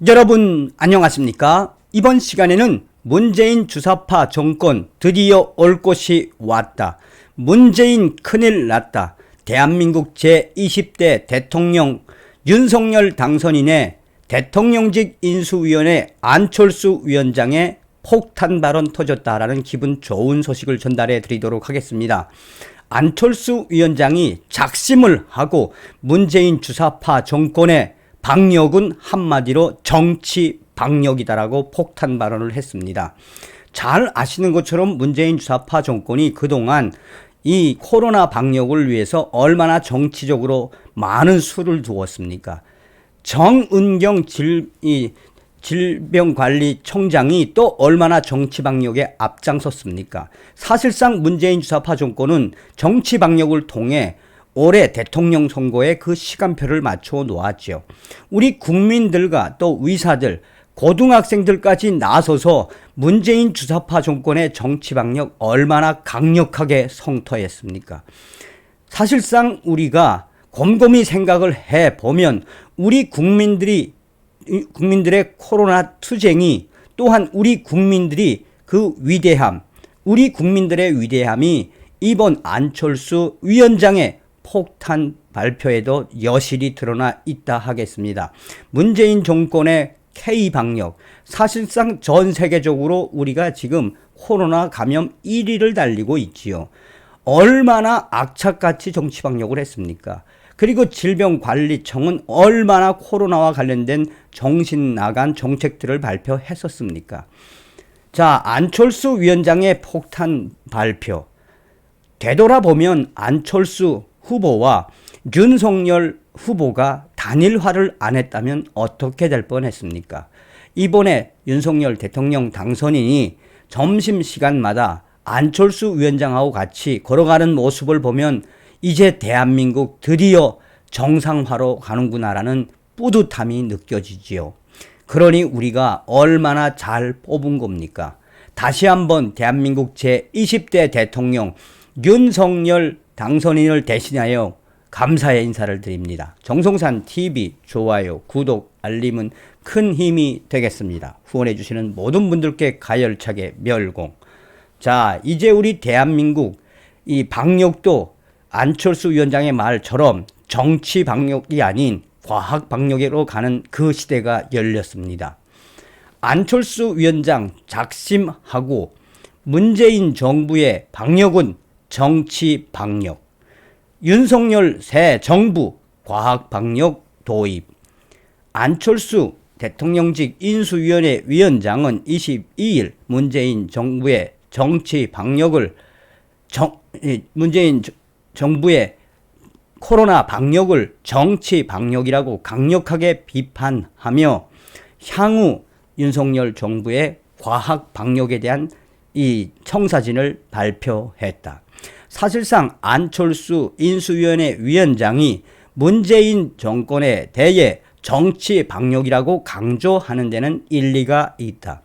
여러분 안녕하십니까? 이번 시간에는 문재인 주사파 정권 드디어 올 곳이 왔다. 문재인 큰일 났다. 대한민국 제20대 대통령 윤석열 당선인의 대통령직 인수위원회 안철수 위원장의 폭탄 발언 터졌다라는 기분 좋은 소식을 전달해 드리도록 하겠습니다. 안철수 위원장이 작심을 하고 문재인 주사파 정권의 방역은 한마디로 정치 방역이다라고 폭탄 발언을 했습니다. 잘 아시는 것처럼 문재인 주사파 정권이 그동안 이 코로나 방역을 위해서 얼마나 정치적으로 많은 수를 두었습니까? 정은경 질병관리청장이 또 얼마나 정치 방역에 앞장섰습니까? 사실상 문재인 주사파 정권은 정치 방역을 통해 올해 대통령 선거에 그 시간표를 맞춰 놓았죠. 우리 국민들과 또 의사들, 고등학생들까지 나서서 문재인 주사파 정권의 정치 방역 얼마나 강력하게 성토했습니까? 사실상 우리가 곰곰이 생각을 해보면 우리 국민들의 코로나 투쟁이 또한 우리 국민들의 그 위대함, 우리 국민들의 위대함이 이번 안철수 위원장의 폭탄 발표에도 여실히 드러나 있다 하겠습니다. 문재인 정권의 K방역, 사실상 전 세계적으로 우리가 지금 코로나 감염 1위를 달리고 있지요. 얼마나 악착같이 정치 방역을 했습니까? 그리고 질병관리청은 얼마나 코로나와 관련된 정신 나간 정책들을 발표했었습니까? 자, 안철수 위원장의 폭탄 발표. 되돌아보면 안철수 후보와 윤석열 후보가 단일화를 안 했다면 어떻게 될 뻔했습니까? 이번에 윤석열 대통령 당선인이 점심시간마다 안철수 위원장하고 같이 걸어가는 모습을 보면 이제 대한민국 드디어 정상화로 가는구나라는 뿌듯함이 느껴지지요. 그러니 우리가 얼마나 잘 뽑은 겁니까? 다시 한번 대한민국 제20대 대통령 윤석열 당선인을 대신하여 감사의 인사를 드립니다. 정성산 TV 좋아요, 구독, 알림은 큰 힘이 되겠습니다. 후원해 주시는 모든 분들께 가열차게 멸공. 자, 이제 우리 대한민국 이 방역도 안철수 위원장의 말처럼 정치 방역이 아닌 과학 방역으로 가는 그 시대가 열렸습니다. 안철수 위원장 작심하고 문재인 정부의 방역은 정치 방역, 윤석열 새 정부 과학 방역 도입. 안철수 대통령직 인수위원회 위원장은 22일 문재인 정부의 정치 방역을 문재인 정부의 코로나 방역을 정치 방역이라고 강력하게 비판하며 향후 윤석열 정부의 과학 방역에 대한 이 청사진을 발표했다. 사실상 안철수 인수위원회 위원장이 문재인 정권에 대해 정치 방역이라고 강조하는 데는 일리가 있다.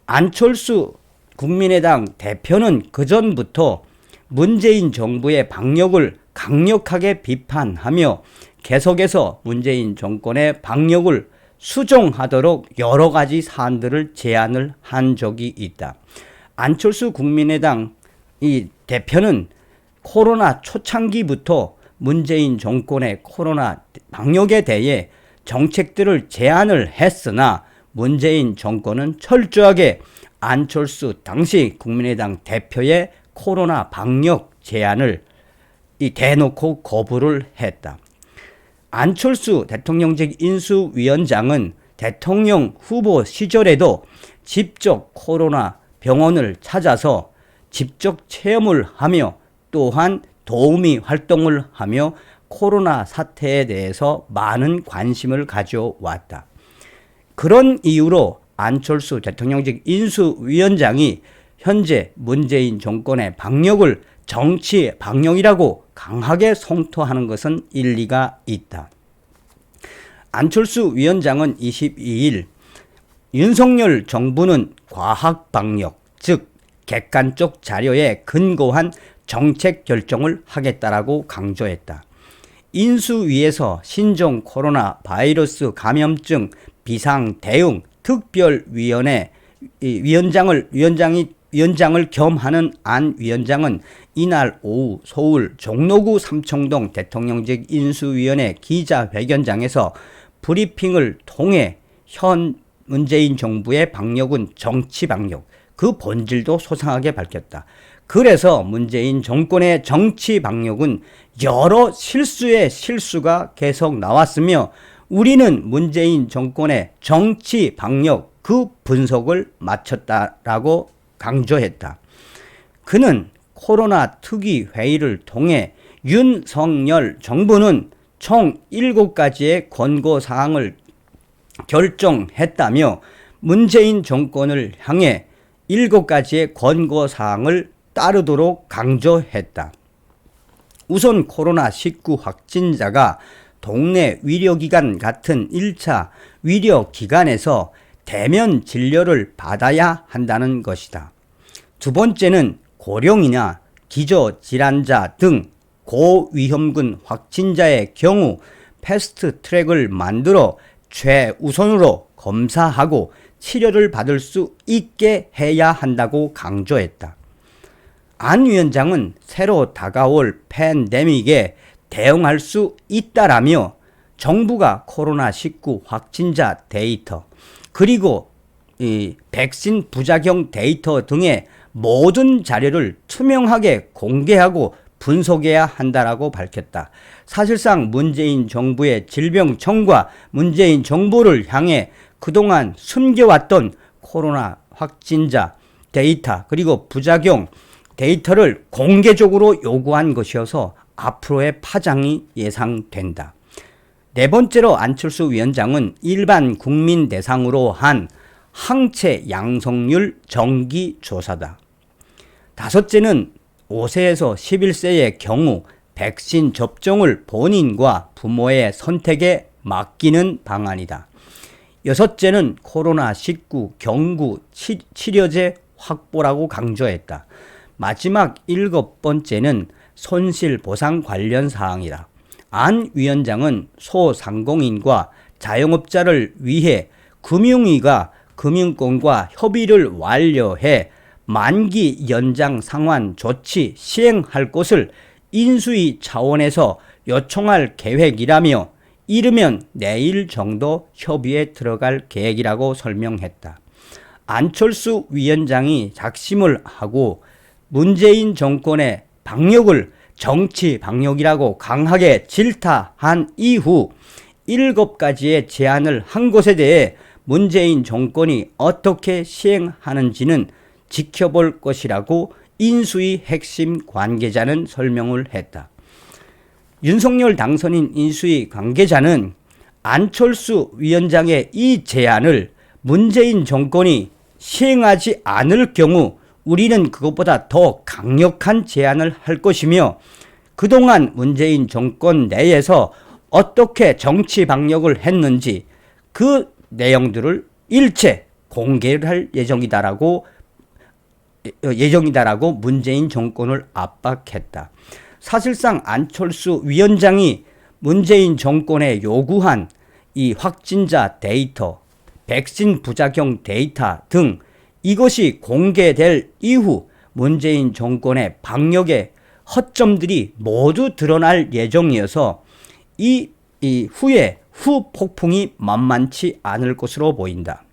안철수 국민의당 대표는 그전부터 문재인 정부의 방역을 강력하게 비판하며 계속해서 문재인 정권의 방역을 수정하도록 여러 가지 사안들을 제안을 한 적이 있다. 안철수 국민의당 이 대표는 코로나 초창기부터 문재인 정권의 코로나 방역에 대해 정책들을 제안을 했으나 문재인 정권은 철저하게 안철수 당시 국민의당 대표의 코로나 방역 제안을 대놓고 거부를 했다. 안철수 대통령직 인수위원장은 대통령 후보 시절에도 직접 코로나 병원을 찾아서 직접 체험을 하며 또한 도우미 활동을 하며 코로나 사태에 대해서 많은 관심을 가져왔다. 그런 이유로 안철수 대통령직 인수위원장이 현재 문재인 정권의 방역을 정치 방역이라고 강하게 성토하는 것은 일리가 있다. 안철수 위원장은 22일 윤석열 정부는 과학 방역, 즉 객관적 자료에 근거한 정책 결정을 하겠다라고 강조했다. 인수위에서 신종 코로나 바이러스 감염증 비상 대응 특별위원회 위원장을 겸하는 안 위원장은 이날 오후 서울 종로구 삼청동 대통령직 인수위원회 기자회견장에서 브리핑을 통해 현 문재인 정부의 방역은 정치 방역, 그 본질도 소상하게 밝혔다. 그래서 문재인 정권의 정치 방역은 여러 실수의 실수가 계속 나왔으며 우리는 문재인 정권의 정치 방역 그 분석을 마쳤다라고 강조했다. 그는 코로나 특위 회의를 통해 윤석열 정부는 총 7가지의 권고사항을 결정했다며 문재인 정권을 향해 7가지의 권고사항을 따르도록 강조했다. 우선 코로나19 확진자가 동네 의료기관 같은 1차 의료기관에서 대면 진료를 받아야 한다는 것이다. 두 번째는 고령이나 기저질환자 등 고위험군 확진자의 경우 패스트 트랙을 만들어 최우선으로 검사하고 치료를 받을 수 있게 해야 한다고 강조했다. 안 위원장은 새로 다가올 팬데믹에 대응할 수 있다라며 정부가 코로나19 확진자 데이터 그리고 이 백신 부작용 데이터 등의 모든 자료를 투명하게 공개하고 분석해야 한다라고 밝혔다. 사실상 문재인 정부의 질병청과 문재인 정부를 향해 그동안 숨겨왔던 코로나 확진자 데이터 그리고 부작용 데이터를 공개적으로 요구한 것이어서 앞으로의 파장이 예상된다. 네 번째로 안철수 위원장은 일반 국민 대상으로 한 항체 양성률 정기 조사다. 다섯째는 5세에서 11세의 경우 백신 접종을 본인과 부모의 선택에 맡기는 방안이다. 여섯째는 코로나19 경구 치료제 확보라고 강조했다. 마지막 7번째는 손실보상 관련 사항이다. 안 위원장은 소상공인과 자영업자를 위해 금융위가 금융권과 협의를 완료해 만기 연장 상환 조치 시행할 것을 인수위 차원에서 요청할 계획이라며 이르면 내일 정도 협의에 들어갈 계획이라고 설명했다. 안철수 위원장이 작심을 하고 문재인 정권의 방역을 정치 방역이라고 강하게 질타한 이후 7가지의 제안을 한 것에 대해 문재인 정권이 어떻게 시행하는지는 지켜볼 것이라고 인수위 핵심 관계자는 설명을 했다. 윤석열 당선인 인수위 관계자는 안철수 위원장의 이 제안을 문재인 정권이 시행하지 않을 경우 우리는 그것보다 더 강력한 제안을 할 것이며 그동안 문재인 정권 내에서 어떻게 정치 방역을 했는지 그 내용들을 일체 공개를 할 예정이다라고 문재인 정권을 압박했다. 사실상 안철수 위원장이 문재인 정권에 요구한 이 확진자 데이터, 백신 부작용 데이터 등 이것이 공개될 이후 문재인 정권의 방역의 허점들이 모두 드러날 예정이어서 이 후 폭풍이 만만치 않을 것으로 보인다.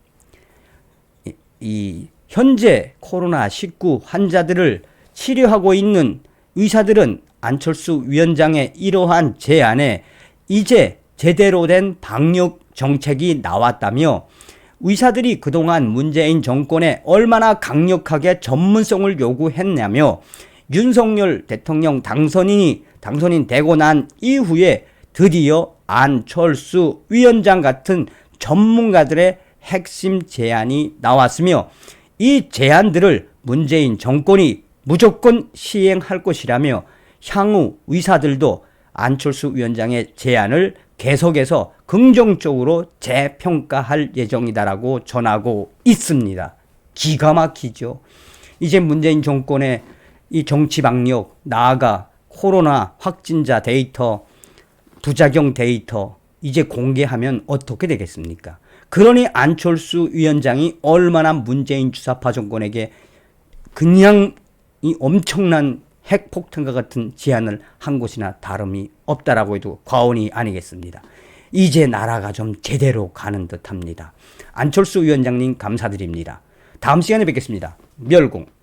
이 현재 코로나19 환자들을 치료하고 있는 의사들은 안철수 위원장의 이러한 제안에 이제 제대로 된 방역 정책이 나왔다며 의사들이 그동안 문재인 정권에 얼마나 강력하게 전문성을 요구했냐며 윤석열 대통령 당선인 되고 난 이후에 드디어 안철수 위원장 같은 전문가들의 핵심 제안이 나왔으며 이 제안들을 문재인 정권이 무조건 시행할 것이라며 향후 의사들도 안철수 위원장의 제안을 계속해서 긍정적으로 재평가할 예정이다라고 전하고 있습니다. 기가 막히죠. 이제 문재인 정권의 이 정치 방역, 나아가 코로나 확진자 데이터, 부작용 데이터 이제 공개하면 어떻게 되겠습니까? 그러니 안철수 위원장이 얼마나 문재인 주사파 정권에게 그냥 이 엄청난 핵폭탄과 같은 제안을 한 것이나 다름이 없다라고 해도 과언이 아니겠습니다. 이제 나라가 좀 제대로 가는 듯합니다. 안철수 위원장님 감사드립니다. 다음 시간에 뵙겠습니다. 멸공.